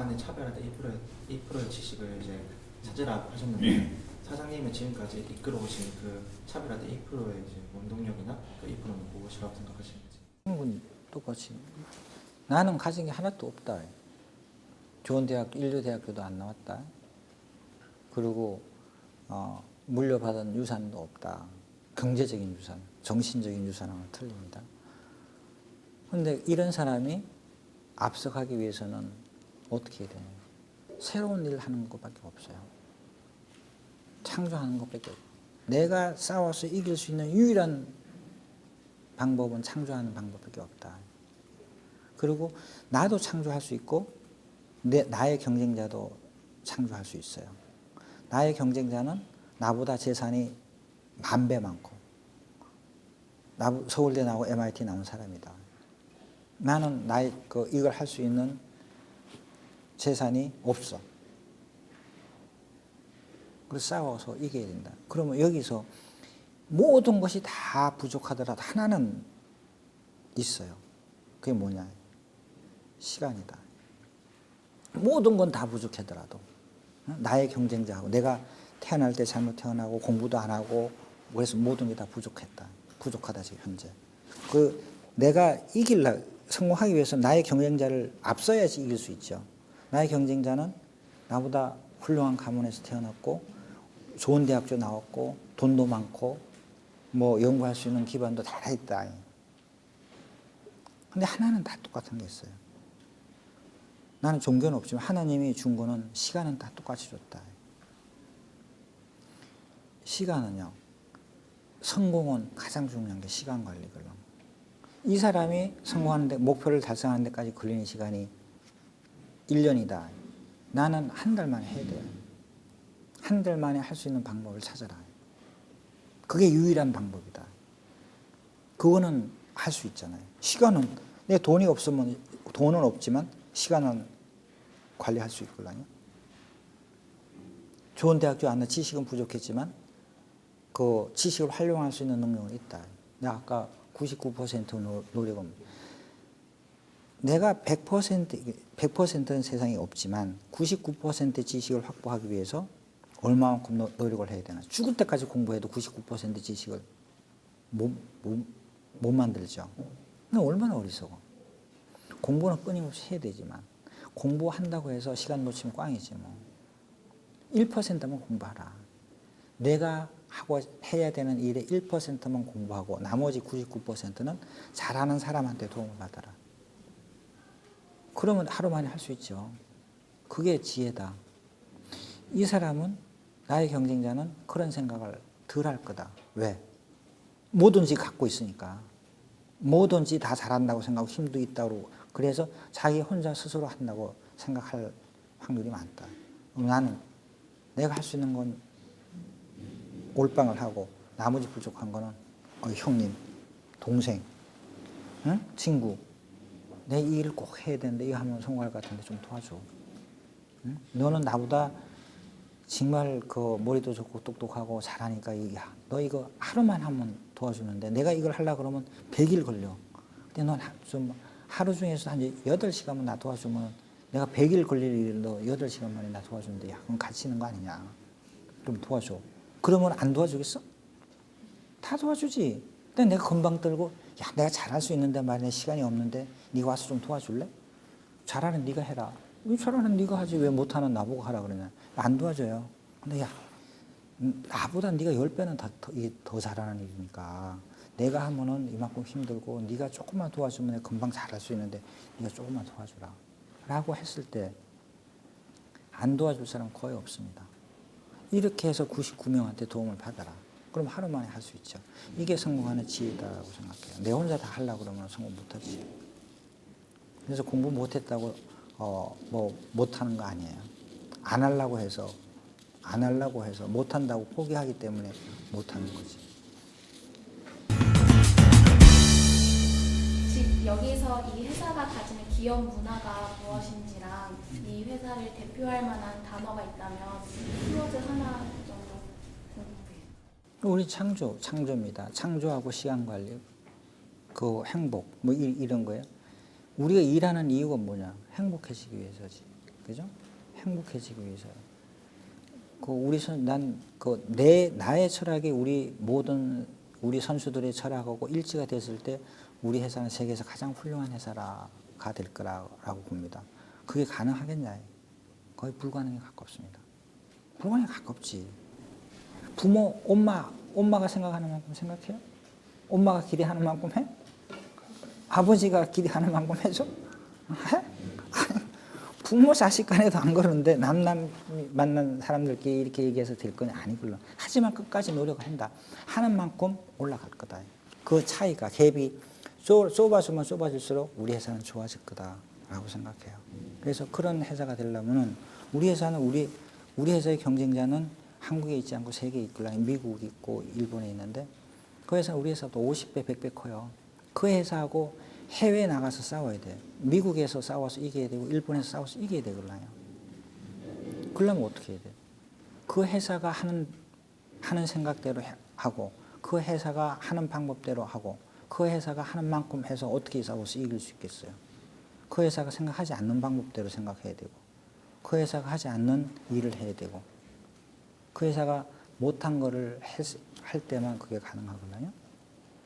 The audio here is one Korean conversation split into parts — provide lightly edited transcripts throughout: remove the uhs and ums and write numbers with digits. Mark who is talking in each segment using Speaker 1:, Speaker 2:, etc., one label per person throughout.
Speaker 1: 나만의 차별화된 1%의 지식을 이제 찾으라 하셨는데 사장님이 지금까지 이끌어오신 그 차별화된 1%의 이제 원동력이나 그 1%는 무엇이라고 생각하시는지?
Speaker 2: 한국은 똑같이 나는 가진 게 하나도 없다. 좋은 대학, 인류대학교도 안 나왔다. 그리고 물려받은 유산도 없다. 경제적인 유산, 정신적인 유산은 틀립니다. 그런데 이런 사람이 앞서가기 위해서는 어떻게 해야 되나요? 새로운 일을 하는 것밖에 없어요. 창조하는 것밖에 없어요. 내가 싸워서 이길 수 있는 유일한 방법은 창조하는 방법밖에 없다. 그리고 나도 창조할 수 있고 나의 경쟁자도 창조할 수 있어요. 나의 경쟁자는 나보다 재산이 10,000배 많고 서울대 나오고 MIT 나온 사람이다. 나는 이걸 할 수 있는 재산이 없어. 그래서 싸워서 이겨야 된다. 그러면 여기서 모든 것이 다 부족하더라도 하나는 있어요. 그게 뭐냐? 시간이다. 모든 건 다 부족하더라도 나의 경쟁자하고 내가 태어날 때 잘못 태어나고 공부도 안 하고 그래서 모든 게 다 부족하다 지금 현재. 내가 성공하기 위해서 나의 경쟁자를 앞서야지 이길 수 있죠. 나의 경쟁자는 나보다 훌륭한 가문에서 태어났고 좋은 대학교 나왔고 돈도 많고 뭐 연구할 수 있는 기반도 다 있다. 근데 하나는 다 똑같은 게 있어요. 나는 종교는 없지만 하나님이 준 거는 시간은 다 똑같이 줬다. 시간은요. 성공은 가장 중요한 게 시간 관리거든요. 이 사람이 성공하는데 목표를 달성하는 데까지 걸리는 시간이 1년이다. 나는 한 달 만에 해야 돼요. 한 달 만에 할 수 있는 방법을 찾아라. 그게 유일한 방법이다. 그거는 할 수 있잖아요. 시간은 내 돈이 없으면 돈은 없지만 시간은 관리할 수 있거든요. 좋은 대학교 안 나 지식은 부족했지만 그 지식을 활용할 수 있는 능력은 있다. 내가 아까 99% 노력은 내가 100%는 세상에 없지만 99% 지식을 확보하기 위해서 얼마만큼 노력을 해야 되나. 죽을 때까지 공부해도 99% 지식을 못 만들죠. 근데 얼마나 어리석어. 공부는 끊임없이 해야 되지만 공부한다고 해서 시간 놓치면 꽝이지 뭐. 1%만 공부하라. 내가 해야 되는 일의 1%만 공부하고 나머지 99%는 잘하는 사람한테 도움을 받아라. 그러면 하루 만에 할 수 있죠. 그게 지혜다. 이 사람은 나의 경쟁자는 그런 생각을 덜 할 거다. 왜? 뭐든지 갖고 있으니까. 뭐든지 다 잘한다고 생각하고 힘도 있다고 그래서 자기 혼자 스스로 한다고 생각할 확률이 많다. 나는 내가 할 수 있는 건 올빵을 하고 나머지 부족한 거는 형님, 동생, 응? 친구 내 이 일을 꼭 해야 되는데 이거 하면 성공할 것 같은데 좀 도와줘. 응? 너는 나보다 정말 그 머리도 좋고 똑똑하고 잘하니까 너 이거 하루만 하면 도와주는데 내가 이걸 하려고 그러면 100일 걸려. 근데 넌 좀 하루 중에서 한 8시간만 나 도와주면 내가 100일 걸릴 일을 너 8시간 만에 나 도와주는데 그럼 같이 있는 거 아니냐. 그럼 도와줘. 그러면 안 도와주겠어? 다 도와주지. 근데 내가 금방 떨고 내가 잘할 수 있는데 말이야 시간이 없는데 네가 와서 좀 도와줄래? 잘하는 네가 해라. 왜 잘하는 네가 하지 왜 못하는 나보고 하라 그러냐. 안 도와줘요. 근데 나보다 네가 10배는 더 잘하는 일이니까 내가 하면은 이만큼 힘들고 네가 조금만 도와주면 금방 잘할 수 있는데 네가 조금만 도와주라 라고 했을 때 안 도와줄 사람 거의 없습니다. 이렇게 해서 99명한테 도움을 받아라. 그럼 하루 만에 할 수 있죠. 이게 성공하는 지혜다라고 생각해요. 내 혼자 다 하려고 그러면 성공 못하지. 그래서 공부 못했다고 못하는 거 아니에요. 안 하려고 해서 못한다고 포기하기 때문에 못하는 거지.
Speaker 3: 즉 여기서 이 회사가 가지는 기업 문화가 무엇인지랑 이 회사를 대표할 만한 단어가 있다면 키워드 하나 정도 궁금해요.
Speaker 2: 우리 창조입니다. 창조하고 시간 관리, 그 행복, 뭐 이런 거예요. 우리가 일하는 이유가 뭐냐? 행복해지기 위해서지. 그죠? 행복해지기 위해서요. 나의 철학이 우리 모든 우리 선수들의 철학하고 일치가 됐을 때 우리 회사는 세계에서 가장 훌륭한 회사가 될 거라고 봅니다. 그게 가능하겠냐? 거의 불가능에 가깝습니다. 불가능에 가깝지. 부모, 엄마가 생각하는 만큼 생각해요? 엄마가 기대하는 만큼 해? 아버지가 기대하는 만큼 해줘? 해? 부모 자식 간에도 안 그러는데 남남 만난 사람들끼리 이렇게 얘기해서 될 건 아니걸로. 하지만 끝까지 노력을 한다. 하는 만큼 올라갈 거다. 그 차이가 갭이 좁아지면 좁아질수록 우리 회사는 좋아질 거다라고 생각해요. 그래서 그런 회사가 되려면은 우리 회사는 우리 회사의 경쟁자는 한국에 있지 않고 세계에 있거나 미국에 있고 일본에 있는데 그 회사는 우리 회사도 50배, 100배 커요. 그 회사하고 해외에 나가서 싸워야 돼. 미국에서 싸워서 이겨야 되고 일본에서 싸워서 이겨야 되거든요. 그러려면 어떻게 해야 돼? 그 회사가 하는 생각대로 하고 그 회사가 하는 방법대로 하고 그 회사가 하는 만큼 해서 어떻게 싸워서 이길 수 있겠어요? 그 회사가 생각하지 않는 방법대로 생각해야 되고 그 회사가 하지 않는 일을 해야 되고 그 회사가 못한 거를 할 때만 그게 가능하거든요.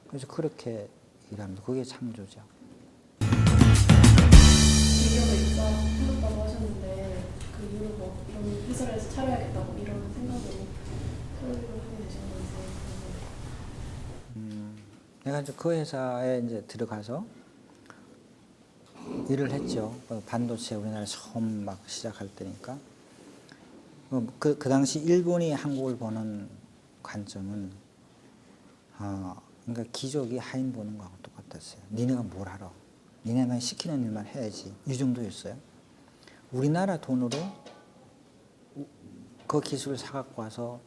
Speaker 2: 그래서 그렇게 일합니다. 그게 창조죠.
Speaker 4: 미국에 입사하셨다고 하셨는데 그 이후로 뭐 이런 회사를 차려야겠다고 이런 생각으로 설립을 하게 되신 건지.
Speaker 2: 내가 이제 그 회사에 이제 들어가서 일을 했죠. 반도체 우리나라 처음 막 시작할 때니까. 그 당시 일본이 한국을 보는 관점은 그러니까 귀족이 하인 보는 거하고 똑같았어요. 니네가 뭘 알아? 니네가 시키는 일만 해야지. 이 정도였어요. 우리나라 돈으로 그 기술을 사갖고 와서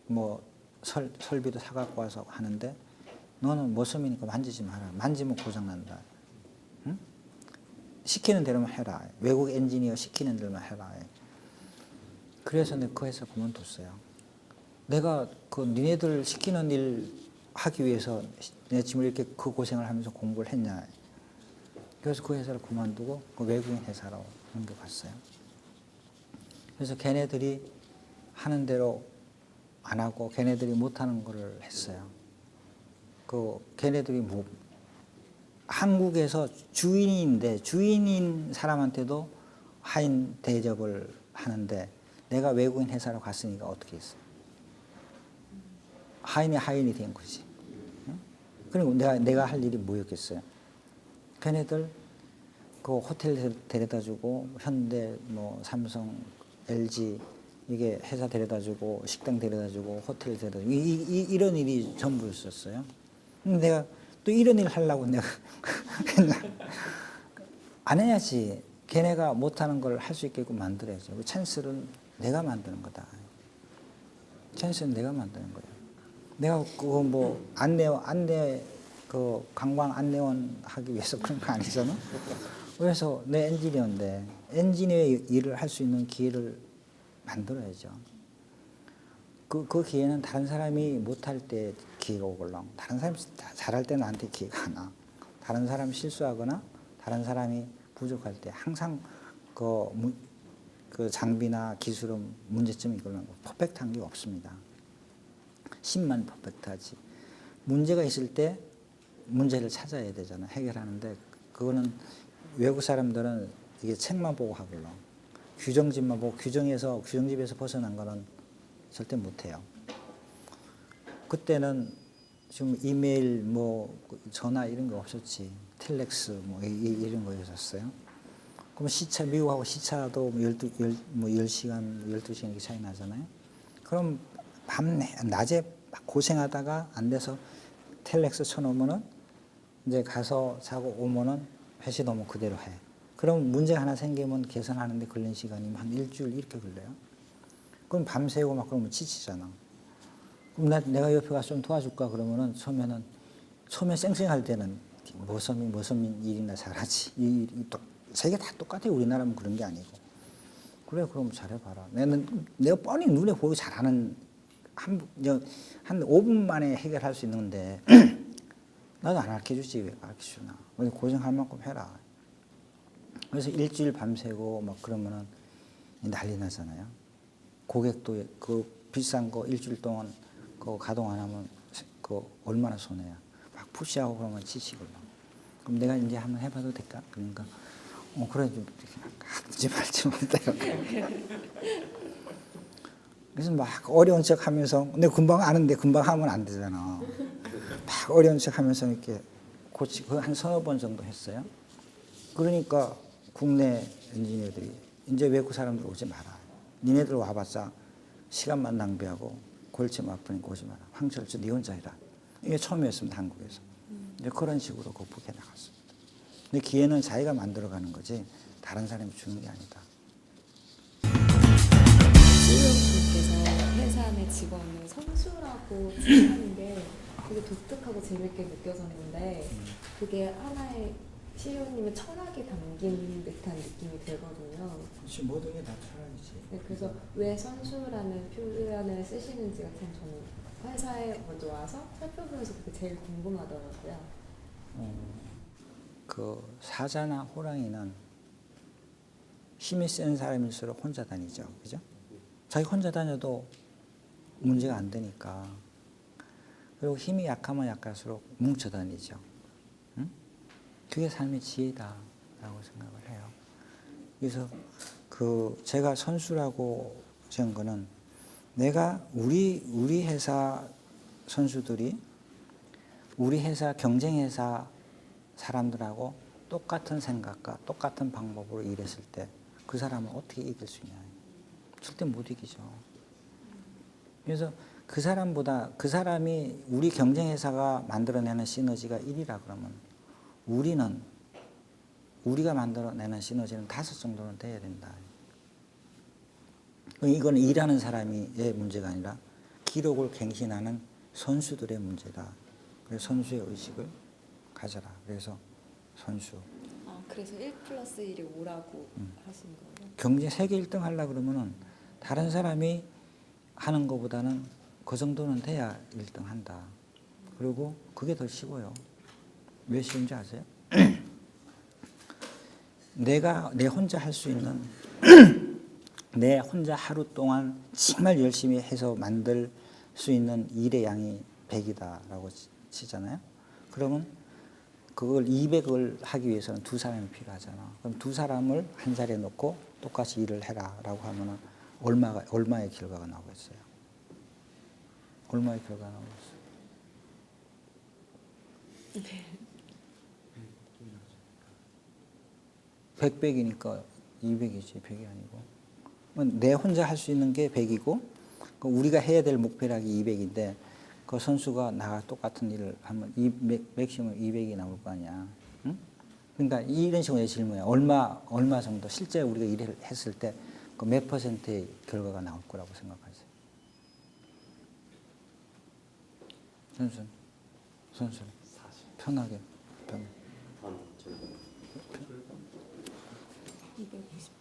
Speaker 2: 뭐 설비도 사갖고 와서 하는데 너는 모섬이니까 만지지 마라. 만지면 고장난다. 응? 시키는 대로만 해라. 외국 엔지니어 시키는 대로만 해라. 그래서 내가 그 회사 그만뒀어요. 내가 그 니네들 시키는 일 하기 위해서 내가 지금 이렇게 그 고생을 하면서 공부를 했냐. 그래서 그 회사를 그만두고 그 외국인 회사로 옮겨갔어요. 그래서 걔네들이 하는 대로 안 하고 걔네들이 못하는 거를 했어요. 걔네들이 뭐 한국에서 주인인데 주인인 사람한테도 하인 대접을 하는데 내가 외국인 회사로 갔으니까 어떻게 했어? 하인이 된 거지. 그리고 내가 할 일이 뭐였겠어요? 걔네들 그 호텔 데려다주고 현대, 뭐 삼성, LG 이게 회사 데려다주고 식당 데려다주고 호텔 데려다주고 이런 일이 전부였었어요. 내가 또 이런 일 하려고 내가 안 해야지. 걔네가 못하는 걸 할 수 있게끔 만들어야죠. 그 찬스는 내가 만드는 거다. 찬스는 내가 만드는 거예요. 내가 그거 뭐 그 관광 안내원 하기 위해서 그런 거 아니잖아. 그래서 내 엔지니어인데 엔지니어의 일을 할 수 있는 기회를 만들어야죠. 그 기회는 다른 사람이 못할 때 기회가 오걸랑 다른 사람이 잘할 때 나한테 기회가 안 와. 다른 사람이 실수하거나 다른 사람이 부족할 때 항상 그 장비나 기술은 문제점이 있거나 퍼펙트한 게 없습니다. 10만 퍼펙트하지. 문제가 있을 때 문제를 찾아야 되잖아. 해결하는데 그거는 외국 사람들은 이게 책만 보고 하걸로 규정집만 보고 규정집에서 벗어난 거는 절대 못해요. 그때는 지금 이메일 뭐 전화 이런 거 없었지. 텔렉스 뭐 이런 거였었어요. 그럼 시차 미국하고 시차도 10시간, 12시간 이렇게 차이 나잖아요. 그럼 낮에 고생하다가 안 돼서 텔렉스 쳐놓으면은 이제 가서 자고 오면은 회시 너무 그대로 해. 그럼 문제 하나 생기면 개선하는데 걸리는 시간이 한 일주일 이렇게 걸려요. 그럼 밤새고 막 그러면 지치잖아. 그럼 내가 옆에 가서 좀 도와줄까 그러면은 처음에 쌩쌩할 때는 머선민 일이나 잘하지. 이 세계 다 똑같아. 우리나라면 그런 게 아니고. 그래 그럼 잘해봐라. 내가 뻔히 눈에 보이고 잘하는 한 5분 만에 해결할 수 있는데 나도 안 가르쳐주지 왜 가르쳐주나. 고생할 만큼 해라. 그래서 일주일 밤새고 막 그러면은 난리 나잖아요. 고객도 그 비싼 거 일주일 동안 그거 가동 안 하면 그 얼마나 손해야. 막 푸시하고 그러면 지치고 막. 그럼 내가 이제 한번 해봐도 될까? 그러니까 그래 좀 하지 말지 못해요. 그래서 막 어려운 척 하면서 근데 금방 아는데 금방 하면 안 되잖아. 막 어려운 척 하면서 이렇게 고치고 한 서너 번 정도 했어요. 그러니까 국내 엔지니어들이 이제 외국 사람들 오지 마라. 니네들 와봤자 시간만 낭비하고 골치 아프니까 오지 마라. 황철주 니 혼자 해라. 이게 처음이었습니다. 한국에서. 이제 그런 식으로 극복해 나갔습니다. 근데 기회는 자기가 만들어가는 거지 다른 사람이 주는 게 아니다.
Speaker 5: CEO분께서 회사 내 직원을 선수라고 칭하는 게 되게 독특하고 재밌게 느껴졌는데 그게 하나의 CEO님의 철학이 담긴 듯한 느낌이 들거든요.
Speaker 2: 그렇지 모든 게 다 철학이지.
Speaker 5: 네, 그래서 왜 선수라는 표현을 쓰시는지가 참 저는 회사에 먼저 와서 살펴보면서 그게 제일 궁금하더라고요.
Speaker 2: 그 사자나 호랑이는 힘이 센 사람일수록 혼자 다니죠. 그죠? 자기 혼자 다녀도 문제가 안 되니까. 그리고 힘이 약하면 약할수록 뭉쳐 다니죠. 응? 그게 삶의 지혜다라고 생각을 해요. 그래서 그 제가 선수라고 지은 거는 내가 우리 회사 선수들이 우리 회사 경쟁회사 사람들하고 똑같은 생각과 똑같은 방법으로 일했을 때 그 사람을 어떻게 이길 수 있냐. 절대 못 이기죠. 그래서 그 사람보다 그 사람이 우리 경쟁회사가 만들어내는 시너지가 1이라 그러면 우리가 만들어내는 시너지는 5 정도는 돼야 된다. 이건 일하는 사람의 문제가 아니라 기록을 갱신하는 선수들의 문제다. 그래서 선수의 의식을 가져라. 그래서 선수.
Speaker 5: 아, 그래서 1+1이 5라고 하신 거예요?
Speaker 2: 경제 세계 1등 하려고 그러면은 다른 사람이 하는 것보다는 그 정도는 돼야 1등 한다. 그리고 그게 더 쉬워요. 왜 쉬운지 아세요? 내가 내 혼자 할 수 있는 내 혼자 하루 동안 정말 열심히 해서 만들 수 있는 일의 양이 100이다라고 치잖아요. 그러면 그걸 200을 하기 위해서는 2사람이 필요하잖아. 그럼 2사람을 한 자리에 놓고 똑같이 일을 해라라고 하면은 얼마의 결과가 나오겠어요? 얼마의 결과가 나오겠어요?
Speaker 5: 네.
Speaker 2: 100이니까 200이지 100이 아니고 내 혼자 할 수 있는 게 100이고 우리가 해야 될 목표량이 200인데 그 선수가 나가 똑같은 일을 하면 맥시멈 200이 나올 거 아니야. 응? 그러니까 이런 식으로 질문이야. 얼마 정도 실제 우리가 일을 했을 때 그 몇 %의 결과가 나올 거라고 생각하세요? 선수 40. 편하게.
Speaker 6: 반 정도.
Speaker 5: 250.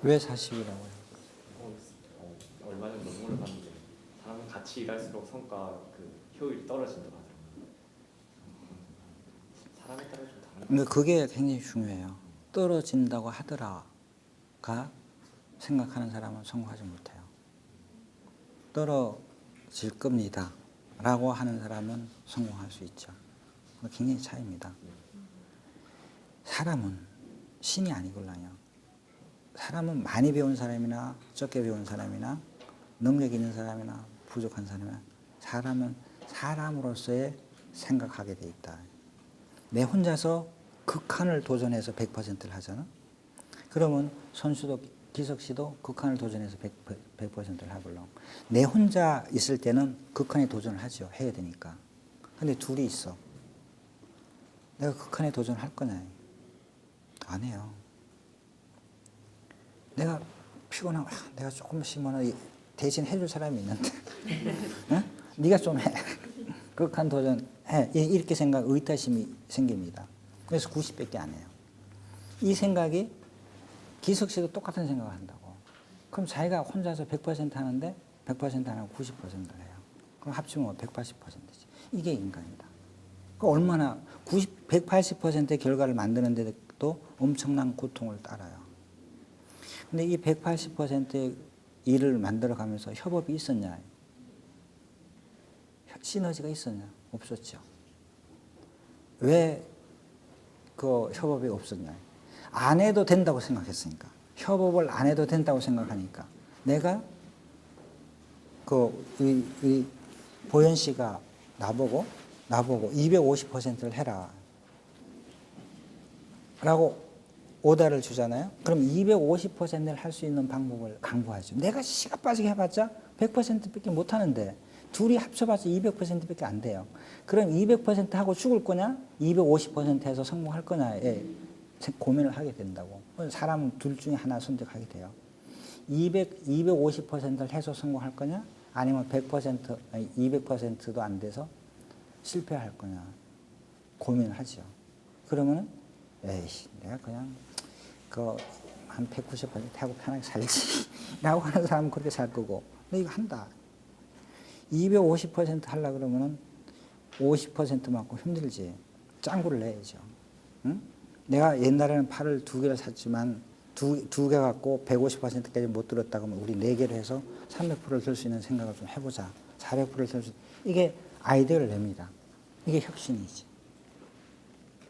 Speaker 2: 왜 40이라고 해요?
Speaker 6: 얼마 전에 논문을 봤는데 사람은 같이 일할수록 성과 효율이 떨어진다고 하더라고요. 사람에 따라 좀 다른.
Speaker 2: 근데 그게 굉장히 중요해요. 떨어진다고 하더라가 생각하는 사람은 성공하지 못해요. 떨어질 겁니다. 라고 하는 사람은 성공할 수 있죠. 굉장히 차이입니다. 사람은 신이 아니걸랑요. 사람은 많이 배운 사람이나 적게 배운 사람이나 능력 있는 사람이나 부족한 사람이나 사람은 사람으로서의 생각하게 돼 있다. 내 혼자서 극한을 도전해서 100%를 하잖아. 그러면 선수도 기석 씨도 극한을 도전해서 100%를 하걸랑. 내 혼자 있을 때는 극한에 도전을 하죠. 해야 되니까. 근데 둘이 있어. 내가 극한에 도전할 거냐? 안 해요. 내가 피곤하고 내가 조금 쉬면 대신 해줄 사람이 있는데 응? 네가 좀 해. 극한 도전 해. 이렇게 생각 의타심이 생깁니다. 그래서 90밖에 안 해요. 이 생각이 기석 씨도 똑같은 생각을 한다고. 그럼 자기가 혼자서 100% 하는데 100% 안 하고 90%를 해요. 그럼 합치면 180%지. 이게 인간이다. 얼마나 180%의 결과를 만드는데도 엄청난 고통을 따라요. 근데 이 180%의 일을 만들어가면서 협업이 있었냐? 시너지가 있었냐? 없었죠. 왜 그 협업이 없었냐? 안 해도 된다고 생각했으니까. 협업을 안 해도 된다고 생각하니까. 내가 이 보현 씨가 나보고 250%를 해라. 라고 오다를 주잖아요. 그럼 250%를 할 수 있는 방법을 강구하죠. 내가 시간 빠지게 해봤자 100%밖에 못 하는데 둘이 합쳐봤자 200%밖에 안 돼요. 그럼 200% 하고 죽을 거냐? 250% 해서 성공할 거냐에 고민을 하게 된다고. 사람은 둘 중에 하나 선택하게 돼요. 250%를 해서 성공할 거냐? 아니면 100%, 아니 200%도 안 돼서 실패할 거냐? 고민을 하죠. 그러면은 에이씨, 내가 그냥 한 190% 하고 편하게 살지 라고 하는 사람은 그렇게 살 거고, 근데 이거 한다. 250% 하려고 그러면은 50%만큼 힘들지. 짱구를 내야죠. 응? 내가 옛날에는 팔을 2개를 샀지만 두 개 갖고 150%까지 못 들었다 그러면 우리 4개를 해서 300%를 들 수 있는 생각을 좀 해보자. 400%를 들 수, 이게 아이디어를 냅니다. 이게 혁신이지.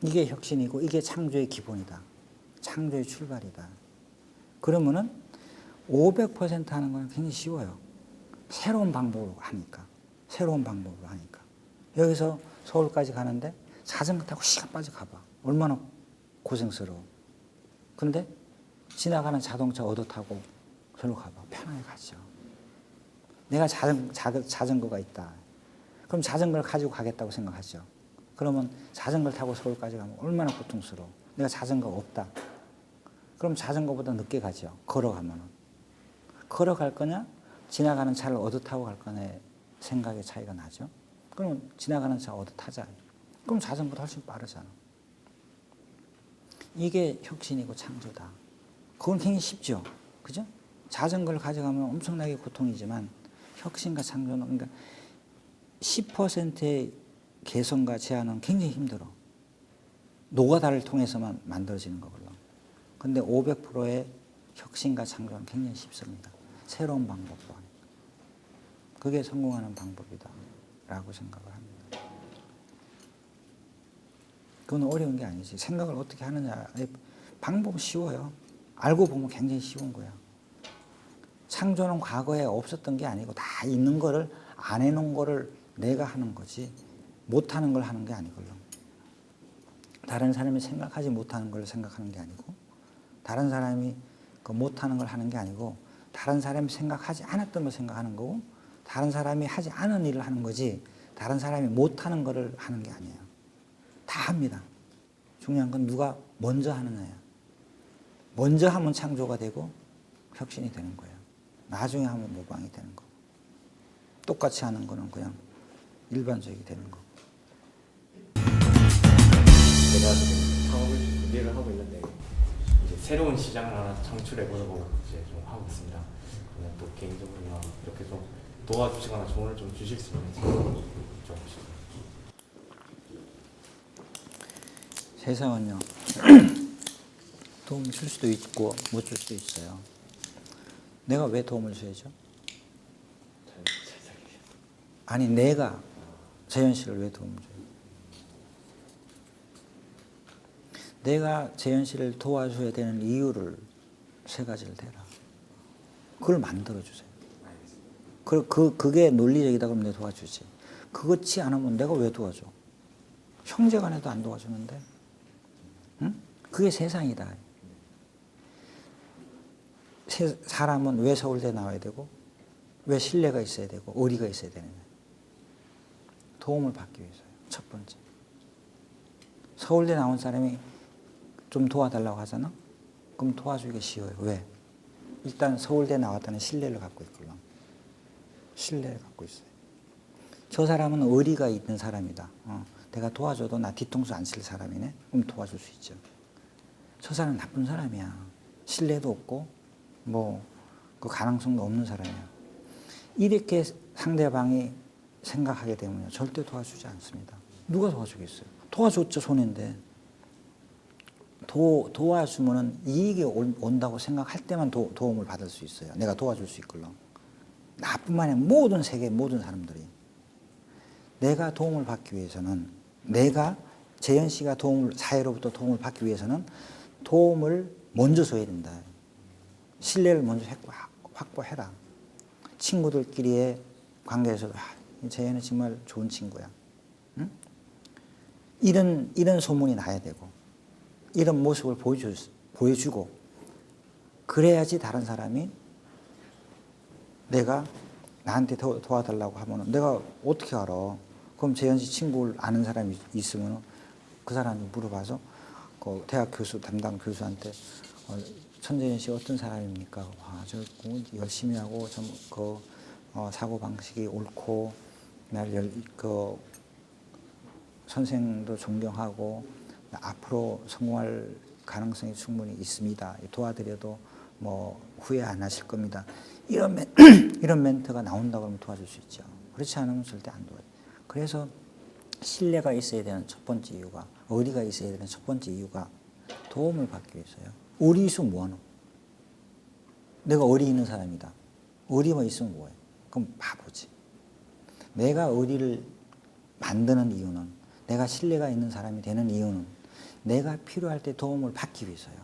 Speaker 2: 이게 혁신이고 이게 창조의 기본이다. 창조의 출발이다. 그러면은 500% 하는 건 굉장히 쉬워요. 새로운 방법으로 하니까. 새로운 방법으로 하니까. 여기서 서울까지 가는데 자전거 타고 시간 빠져 가봐. 얼마나 고생스러워. 근데 지나가는 자동차 얻어 타고 저로 가봐. 편하게 가죠. 내가 자전거가 있다. 그럼 자전거를 가지고 가겠다고 생각하죠. 그러면 자전거를 타고 서울까지 가면 얼마나 고통스러워. 내가 자전거가 없다. 그럼 자전거보다 늦게 가죠. 걸어가면은. 걸어갈 거냐? 지나가는 차를 얻어 타고 갈 거냐의 생각의 차이가 나죠. 그러면 지나가는 차 얻어 타자. 그럼 자전거도 훨씬 빠르잖아. 이게 혁신이고 창조다. 그건 굉장히 쉽죠. 그죠? 자전거를 가져가면 엄청나게 고통이지만 혁신과 창조는, 그러니까 10%의 개선과 제한은 굉장히 힘들어. 노가다를 통해서만 만들어지는 거거든요. 근데 500%의 혁신과 창조는 굉장히 쉽습니다. 새로운 방법도 하니까. 그게 성공하는 방법이다 라고 생각을 합니다. 그건 어려운 게 아니지. 생각을 어떻게 하느냐의 방법은 쉬워요. 알고 보면 굉장히 쉬운 거야. 창조는 과거에 없었던 게 아니고 다 있는 거를, 안 해놓은 거를 내가 하는 거지 못하는 걸 하는 게 아니거든요. 다른 사람이 생각하지 못하는 걸 생각하는 게 아니고, 다른 사람이 못하는 걸 하는 게 아니고, 다른 사람이 생각하지 않았던 걸 생각하는 거고, 다른 사람이 하지 않은 일을 하는 거지 다른 사람이 못하는 거를 하는 게 아니에요. 다 합니다. 중요한 건 누가 먼저 하느냐야. 먼저 하면 창조가 되고 혁신이 되는 거예요. 나중에 하면 모방이 되는 거고, 똑같이 하는 거는 그냥 일반적이 되는 거고.
Speaker 6: 제가 지금 사업을 준비를 하고 있는데 이제 새로운 시장을 하나 창출해보려고 이제 좀 하고 있습니다. 그냥 또 개인적으로나 이렇게 좀 도와주시거나 조언을 좀 주실 수 있는지 여쭤보시죠.
Speaker 2: 세상은요 도움을 줄 수도 있고 못 줄 수도 있어요. 내가 왜 도움을 줘야죠? 아니 내가 재현 씨를 왜 도움을 줘요? 내가 재현 씨를 도와줘야 되는 이유를 3가지를 대라. 그걸 만들어 주세요. 그게 논리적이다 그러면 내가 도와주지. 그렇지 않으면 내가 왜 도와줘? 형제간에도 안 도와주는데. 응? 그게 세상이다. 사람은 왜 서울대 나와야 되고, 왜 신뢰가 있어야 되고, 의리가 있어야 되느냐. 도움을 받기 위해서요. 첫 번째. 서울대 나온 사람이 좀 도와달라고 하잖아? 그럼 도와주기가 쉬워요. 왜? 일단 서울대 나왔다는 신뢰를 갖고 있거든. 신뢰를 갖고 있어요. 저 사람은 의리가 있는 사람이다. 내가 도와줘도 나 뒤통수 안 칠 사람이네? 그럼 도와줄 수 있죠. 저 사람은 나쁜 사람이야. 신뢰도 없고 그 가능성도 없는 사람이야. 이렇게 상대방이 생각하게 되면 절대 도와주지 않습니다. 누가 도와주겠어요? 도와줬죠, 손해인데. 도와주면은 이익이 온다고 생각할 때만 도움을 받을 수 있어요. 내가 도와줄 수 있걸로. 나뿐만 아니라 모든 세계 모든 사람들이 내가 도움을 받기 위해서는 내가 재현 씨가 사회로부터 도움을 받기 위해서는 도움을 먼저 줘야 된다. 신뢰를 먼저 확보해라. 친구들끼리의 관계에서도 재현이 정말 좋은 친구야. 응? 이런 소문이 나야 되고 이런 모습을 보여주고 그래야지 다른 사람이 내가 나한테 도와달라고 하면 내가 어떻게 알아? 그럼 재현 씨 친구를 아는 사람이 있으면 그 사람이 물어봐서 그 대학 담당 교수한테 천재현 씨 어떤 사람입니까? 저 공부 열심히 하고 사고 방식이 옳고 선생도 존경하고 앞으로 성공할 가능성이 충분히 있습니다. 도와드려도 뭐 후회 안 하실 겁니다. 이런 멘트가 나온다고 하면 도와줄 수 있죠. 그렇지 않으면 절대 안 도와요. 그래서 신뢰가 있어야 되는 첫 번째 이유가 의리가 있어야 되는 첫 번째 이유가 도움을 받기 위해서요. 의리 있으면 뭐하노? 내가 의리 있는 사람이다. 의리만 있으면 뭐해? 그럼 바보지. 내가 의리를 만드는 이유는 내가 신뢰가 있는 사람이 되는 이유는 내가 필요할 때 도움을 받기 위해서요.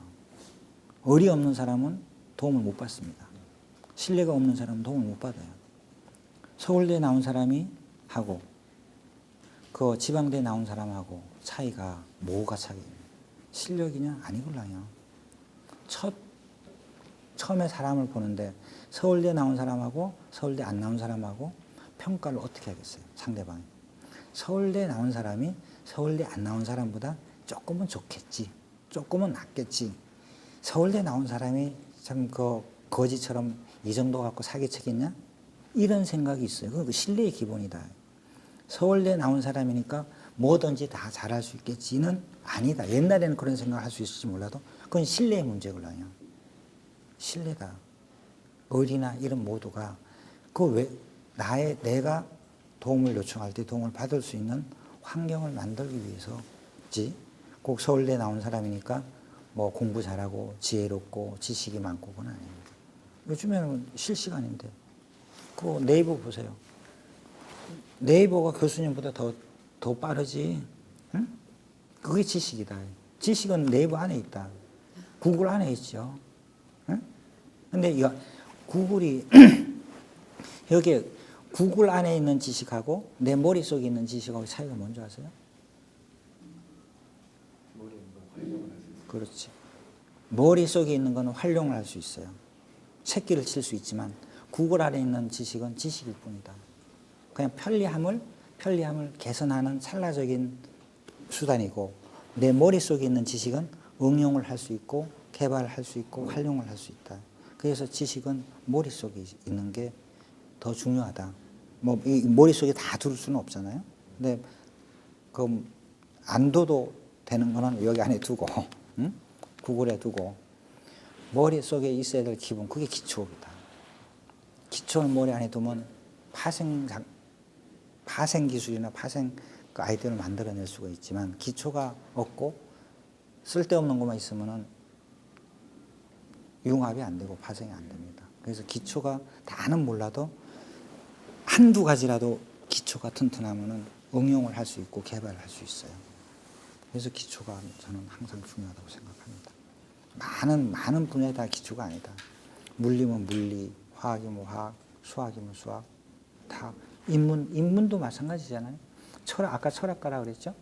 Speaker 2: 의리 없는 사람은 도움을 못 받습니다. 신뢰가 없는 사람은 도움을 못 받아요. 서울대 나온 사람이 하고 그 지방대 나온 사람하고 차이가 뭐가 차이냐? 실력이냐? 아니걸랑요. 처음에 사람을 보는데 서울대 나온 사람하고 서울대 안 나온 사람하고 평가를 어떻게 하겠어요? 상대방이. 서울대 나온 사람이 서울대 안 나온 사람보다 조금은 좋겠지. 조금은 낫겠지. 서울대 나온 사람이 참 거지처럼 이 정도 갖고 사기치겠냐? 이런 생각이 있어요. 그건 신뢰의 기본이다. 서울대 나온 사람이니까 뭐든지 다 잘할 수 있겠지는 아니다. 옛날에는 그런 생각을 할 수 있을지 몰라도 그건 신뢰의 문제거든요. 신뢰다. 의리나 이런 모두가 내가 도움을 요청할 때 도움을 받을 수 있는 환경을 만들기 위해서지. 꼭 서울대 나온 사람이니까 뭐 공부 잘하고 지혜롭고 지식이 많고 그건 아닙니다. 요즘에는 실시간인데 그거 네이버 보세요. 네이버가 교수님보다 더 빠르지. 응? 그게 지식이다. 지식은 네이버 안에 있다. 구글 안에 있죠. 응? 근데 구글이 여기 구글 안에 있는 지식하고 내 머릿속에 있는 지식하고 차이가 뭔지 아세요? 그렇지. 머릿속에 있는 거는 활용을 할 수 있어요. 새끼를 칠 수 있지만 구글 안에 있는 지식은 지식일 뿐이다. 그냥 편리함을 개선하는 찰나적인 수단이고 내 머릿속에 있는 지식은 응용을 할 수 있고 개발할 수 있고 활용을 할 수 있다. 그래서 지식은 머릿속에 있는 게 더 중요하다. 뭐 이 머릿속에 다 들을 수는 없잖아요. 근데 그 안 둬도 되는 거는 여기 안에 두고 응? 구글에 두고 머릿속에 있어야 될 기본 그게 기초이다. 기초를 머리 안에 두면 파생 기술이나 파생 그 아이디어를 만들어낼 수가 있지만 기초가 없고 쓸데없는 것만 있으면은 융합이 안 되고 파생이 안 됩니다. 그래서 기초가 다는 몰라도 한두 가지라도 기초가 튼튼하면은 응용을 할 수 있고 개발할 수 있어요. 그래서 기초가 저는 항상 중요하다고 생각합니다. 많은 분야에 다 기초가 아니다. 물리면 물리, 화학이면 화학, 수학이면 수학, 다 인문도 마찬가지잖아요. 아까 철학가라 그랬죠?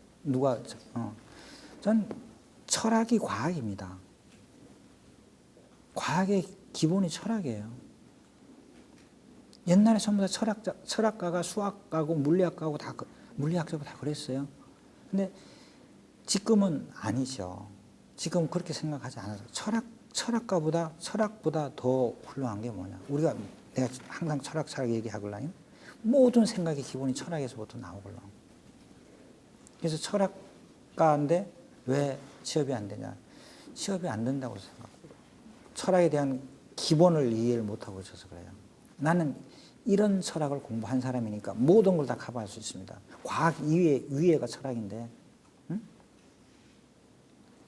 Speaker 2: 전 철학이 과학입니다. 과학의 기본이 철학이에요. 옛날에 전부 다 철학가가 수학가고 물리학가고 물리학자고 다 그랬어요. 근데 지금은 아니죠. 지금 그렇게 생각하지 않아서 철학보다 더 훌륭한 게 뭐냐? 내가 항상 철학 얘기하거든요. 모든 생각의 기본이 철학에서부터 나오거든. 그래서 철학가인데 왜 취업이 안 되냐? 취업이 안 된다고 생각해요. 철학에 대한 기본을 이해를 못하고 있어서 그래요. 나는 이런 철학을 공부한 사람이니까 모든 걸 다 커버할 수 있습니다. 과학 위에가 철학인데, 응?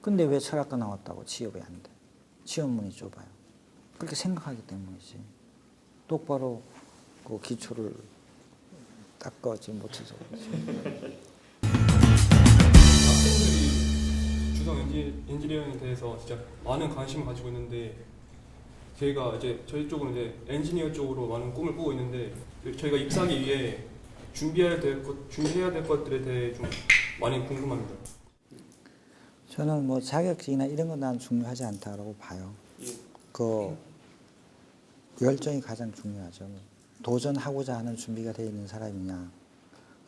Speaker 2: 근데 왜 철학과 나왔다고 취업이 안 돼? 취업문이 좁아요. 그렇게 생각하기 때문이지. 똑바로 그 기초를 닦아지 못해서 그렇지.
Speaker 7: 학생들이 주성 엔지니어링에 대해서 진짜 많은 관심을 가지고 있는데 저희가 이제 저희 쪽은 이제 엔지니어 쪽으로 많은 꿈을 꾸고 있는데 저희가 입사하기 위해 준비해야 될 것들에 대해 좀 많이 궁금합니다.
Speaker 2: 저는 뭐 자격증이나 이런 건 난 중요하지 않다고 봐요. 그 열정이 가장 중요하죠. 도전하고자 하는 준비가 되어 있는 사람이냐.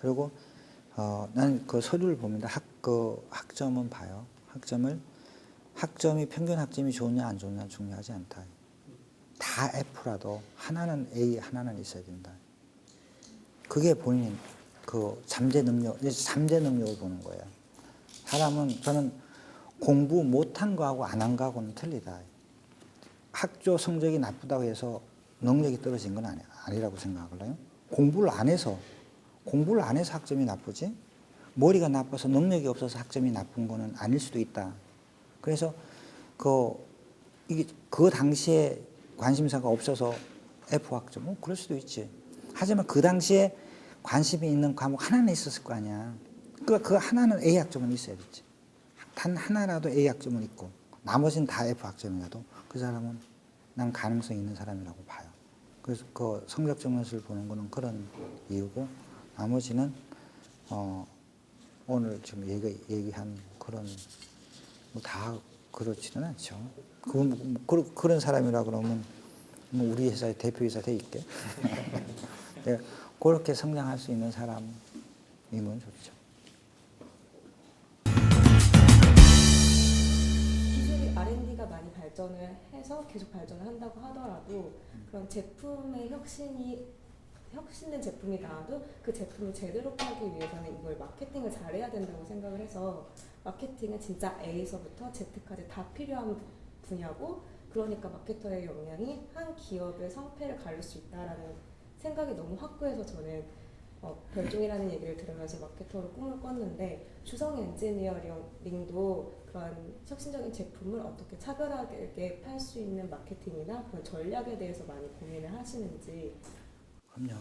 Speaker 2: 그리고 나는 그 서류를 봅니다. 학점은 봐요. 학점이 평균 학점이 좋냐 안 좋냐 중요하지 않다. 다 F라도 하나는 A, 하나는 있어야 된다. 그게 본인 그 잠재 능력을 보는 거예요. 사람은 저는 공부 못한 거하고 안 한 거하고는 틀리다. 학교 성적이 나쁘다고 해서 능력이 떨어진 건 아니라고 생각하거든요. 공부를 안 해서 학점이 나쁘지, 머리가 나빠서 능력이 없어서 학점이 나쁜 거는 아닐 수도 있다. 그래서 그 당시에 관심사가 없어서 F 학점, 그럴 수도 있지. 하지만 그 당시에 관심이 있는 과목 하나는 있었을 거 아니야. 그 하나는 A 학점은 있어야겠지. 단 하나라도 A 학점은 있고 나머지는 다 F 학점이라도 그 사람은 난 가능성 있는 사람이라고 봐요. 그래서 그 성적 증명서를 보는 거는 그런 이유고, 나머지는 오늘 지금 얘기한 그런 뭐 다 그렇지는 않죠. 그런 사람이라 그러면 뭐 우리 회사의 대표이사 돼 있게. 내가 그렇게 성장할 수 있는 사람이면 좋죠.
Speaker 5: 기술이 R&D가 많이 발전을 해서 계속 발전을 한다고 하더라도 그런 제품의 혁신된 제품이 나와도 그 제품을 제대로 팔기 위해서는 이걸 마케팅을 잘해야 된다고 생각을 해서, 마케팅은 진짜 A에서부터 Z까지 다 필요한 분야고, 그러니까 마케터의 역량이 한 기업의 성패를 가릴 수 있다라는 생각이 너무 확고해서 저는 별종이라는 얘기를 들으면서 마케터로 꿈을 꿨는데, 주성 엔지니어링도 그런 혁신적인 제품을 어떻게 차별화되게 팔 수 있는 마케팅이나 그런 전략에 대해서 많이 고민을 하시는지.
Speaker 2: 그럼요.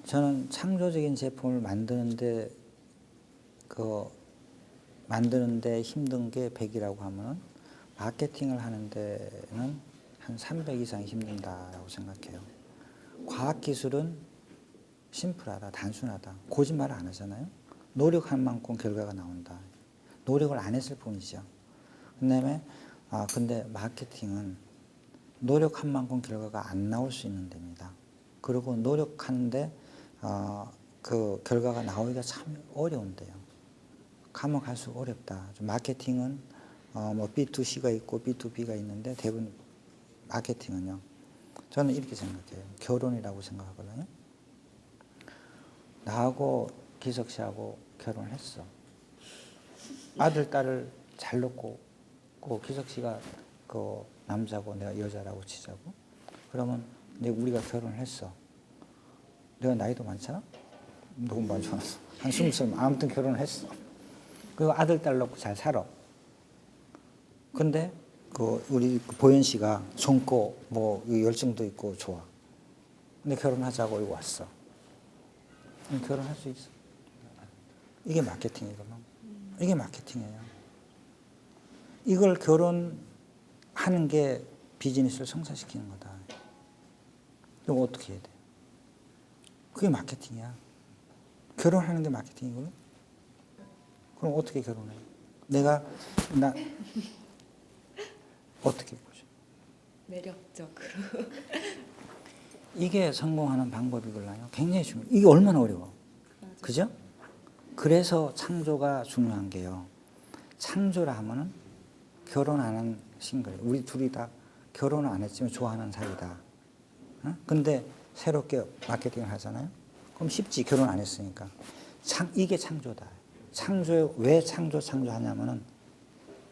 Speaker 2: 저는 창조적인 제품을 만드는데 힘든 게 100이라고 하면은 마케팅을 하는 데는 한 300 이상 힘든다라고 생각해요. 과학기술은 심플하다, 단순하다. 거짓말을 안 하잖아요. 노력한 만큼 결과가 나온다. 노력을 안 했을 뿐이죠. 근데 마케팅은 노력한 만큼 결과가 안 나올 수 있는 데입니다. 그리고 노력하는데 그 결과가 나오기가 참 어려운데요. 가면 갈수록 어렵다. 마케팅은 뭐 B2C가 있고 B2B가 있는데 대부분 마케팅은요. 저는 이렇게 생각해요. 결혼이라고 생각하거든요. 나하고 기석 씨하고 결혼했어. 아들, 딸을 잘 놓고 기석 씨가 그 남자고 내가 여자라고 치자고. 그러면 우리가 결혼을 했어. 내가 나이도 많잖아? 너무 많잖아. 한 20살, 아무튼 결혼을 했어. 그리고 아들, 딸 놓고 잘 살아. 근데 우리 보현 씨가 젊고 뭐 열정도 있고 좋아. 근데 결혼하자고 여기 왔어. 결혼할 수 있어. 이게 마케팅이거든. 이게 마케팅이에요. 이걸 결혼하는 게 비즈니스를 성사시키는 거다. 그럼 어떻게 해야 돼? 그게 마케팅이야. 결혼하는 게 마케팅이거든. 그럼 어떻게 결혼해? 나 어떻게 보죠?
Speaker 5: 매력적으로.
Speaker 2: 이게 성공하는 방법이걸라요. 굉장히 중요해요. 이게 얼마나 어려워. 그죠? 그래서 창조가 중요한 게요. 창조라 하면은 결혼 안 한 싱글. 우리 둘이 다 결혼을 안 했지만 좋아하는 사이다. 근데 새롭게 마케팅을 하잖아요. 그럼 쉽지. 결혼 안 했으니까. 이게 창조다. 왜 창조하냐면은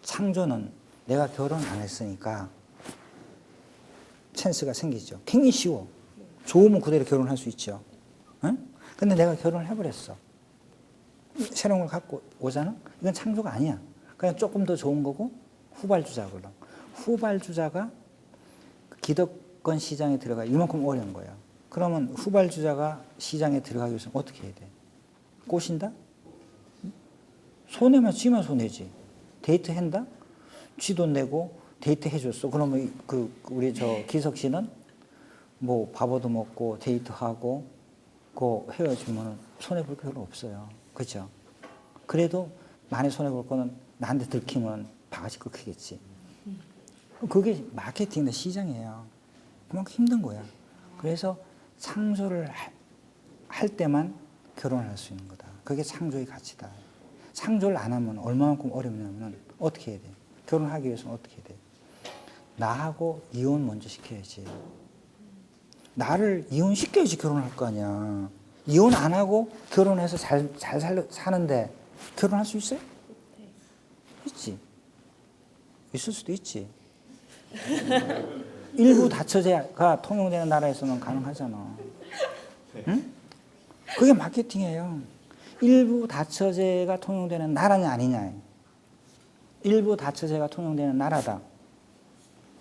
Speaker 2: 창조는 내가 결혼 안 했으니까 찬스가 생기죠. 굉장히 쉬워. 좋으면 그대로 결혼할 수 있죠. 근데 내가 결혼을 해버렸어. 새로운 걸 갖고 오잖아? 이건 창조가 아니야. 그냥 조금 더 좋은 거고 후발주자 그럼 후발주자가 기득권 시장에 들어가 이만큼 어려운 거야. 그러면 후발주자가 시장에 들어가기 위해서 어떻게 해야 돼? 꼬신다? 손해면 쥐만 손해지. 데이트 한다? 쥐 돈 내고 데이트 해줬어. 그러면 우리 저 기석 씨는 뭐 밥 얻어 먹고 데이트하고 그 헤어지면 손해 볼 게 별로 없어요. 그렇죠? 그래도 많이 손해 볼 거는 나한테 들키면 바가지 꺾이겠지. 그게 마케팅의 시장이에요. 그만큼 힘든 거야. 그래서 창조를 할 때만 결혼할 수 있는 거다. 그게 창조의 가치다. 창조를 안 하면 얼마만큼 어렵냐면 어떻게 해야 돼? 결혼하기 위해서는 어떻게 해야 돼? 나하고 이혼 먼저 시켜야지. 나를 이혼시켜야지 결혼할 거 아니야. 이혼 안 하고 결혼해서 잘 사는데 결혼할 수 있어요? 있지. 있을 수도 있지. 일부 다처제가 통용되는 나라에서는 가능하잖아. 응? 그게 마케팅이에요. 일부 다처제가 통용되는 나라냐 아니냐. 일부 다처제가 통용되는 나라다.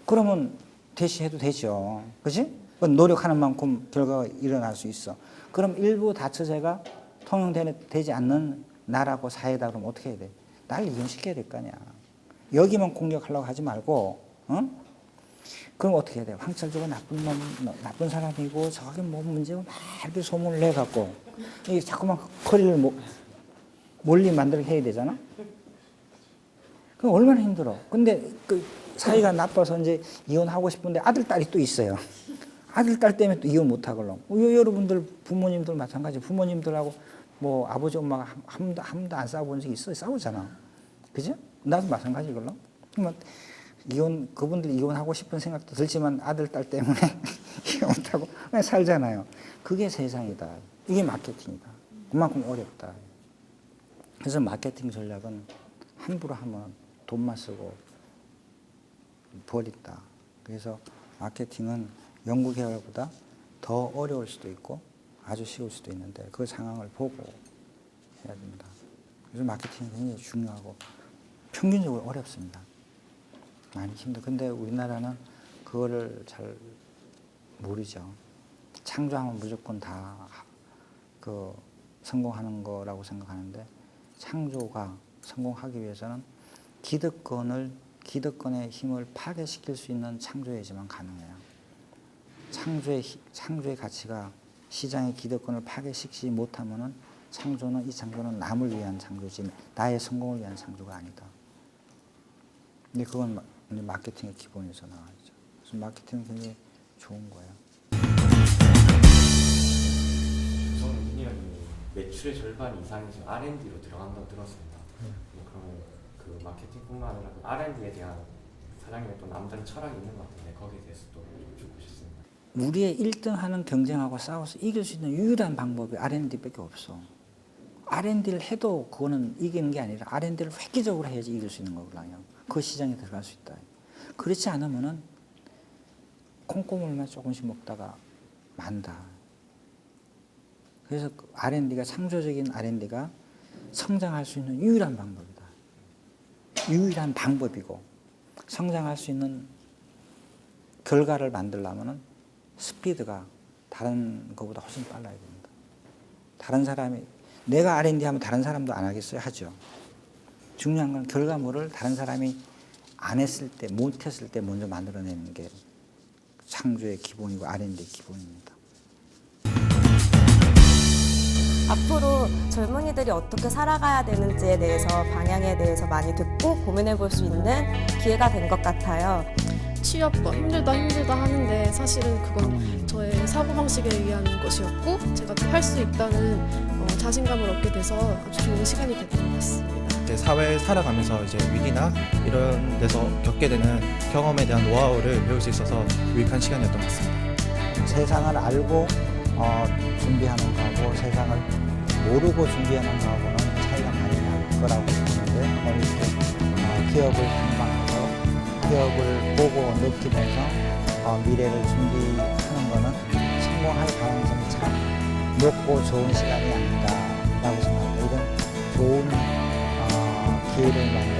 Speaker 2: 그러면 대시해도 되죠. 그렇지? 노력하는 만큼 결과가 일어날 수 있어. 그럼 일부 다처제가 통용되지 않는 나라고 사회다 그러면 어떻게 해야 돼? 날 이혼시켜야 될 거 아니야. 여기만 공격하려고 하지 말고, 응? 그럼 어떻게 해야 돼? 황철주가 나쁜 사람이고 저기 뭐 문제고 막 이렇게 소문을 내갖고 이게 자꾸만 거리를 몰리 만들게 해야 되잖아. 그럼 얼마나 힘들어. 근데 그 사이가 나빠서 이제 이혼하고 싶은데 아들 딸이 또 있어요. 아들 딸 때문에 또 이혼 못 하걸로. 여러분들 부모님들 마찬가지. 부모님들하고 뭐 아버지 엄마가 한 번도 안 싸워본 적이 있어요. 싸우잖아. 그죠? 나도 마찬가지걸로. 그러면 그분들이 이혼하고 싶은 생각도 들지만 아들, 딸 때문에 이혼 못하고 그냥 살잖아요. 그게 세상이다. 이게 마케팅이다. 그만큼 어렵다. 그래서 마케팅 전략은 함부로 하면 돈만 쓰고 버린다. 그래서 마케팅은 연구개발보다 더 어려울 수도 있고 아주 쉬울 수도 있는데 그 상황을 보고 해야 됩니다. 그래서 마케팅이 굉장히 중요하고 평균적으로 어렵습니다. 많이 힘들어. 근데 우리나라는 그거를 잘 모르죠. 창조하면 무조건 다 성공하는 거라고 생각하는데 창조가 성공하기 위해서는 기득권의 힘을 파괴시킬 수 있는 창조해야지만 가능해요. 창조의 가치가 시장의 기득권을 파괴시키지 못하면은 이 창조는 남을 위한 창조지 나의 성공을 위한 창조가 아니다. 근데 그건 마케팅의 기본에서 나와야죠. 그래서 마케팅은 굉장히 좋은 거예요.
Speaker 6: 구성 엔지니어링이 매출의 절반 이상이 지금 R&D로 들어간다고 들었습니다. 그러면 그 마케팅뿐만 아니라 그 R&D에 대한 사장님의 또 남다른 철학이 있는 것 같은데 거기에 대해서 또 듣고 싶습니다.
Speaker 2: 우리의 1등하는 경쟁하고 싸워서 이길 수 있는 유일한 방법이 R&D밖에 없어. R&D를 해도 그거는 이기는 게 아니라 R&D를 획기적으로 해야지 이길 수 있는 거거든요. 그 시장에 들어갈 수 있다. 그렇지 않으면은 콩고물만 조금씩 먹다가 만다. 그래서 R&D가 창조적인 R&D가 성장할 수 있는 유일한 방법이다. 유일한 방법이고 성장할 수 있는 결과를 만들려면은 스피드가 다른 것보다 훨씬 빨라야 됩니다. 다른 사람이 내가 R&D 하면 다른 사람도 안 하겠어요? 하죠. 중요한 건 결과물을 다른 사람이 안 했을 때, 못 했을 때 먼저 만들어내는 게 창조의 기본이고 R&D의 기본입니다.
Speaker 5: 앞으로 젊은이들이 어떻게 살아가야 되는지에 대해서 방향에 대해서 많이 듣고 고민해 볼 수 있는 기회가 된 것 같아요.
Speaker 4: 취업과 힘들다 하는데 사실은 그건 저의 사고방식에 의한 것이었고 제가 또 할 수 있다는 자신감을 얻게 돼서 아주 좋은 시간이 됐던 것 같습니다.
Speaker 8: 이제 사회에 살아가면서 이제 위기나 이런 데서 겪게 되는 경험에 대한 노하우를 배울 수 있어서 유익한 시간이었던 것 같습니다.
Speaker 2: 세상을 알고 준비하는 거하고 세상을 모르고 준비하는 거하고는 차이가 많이 날 거라고 보는데 이렇게 기업을 탐방해서 기업을 보고 느끼면서 미래를 준비하는 거는 성공할 가능성이 참 높고 좋은 시간이 아닌가라고 생각합니다. 이런 좋은 기회를 만들어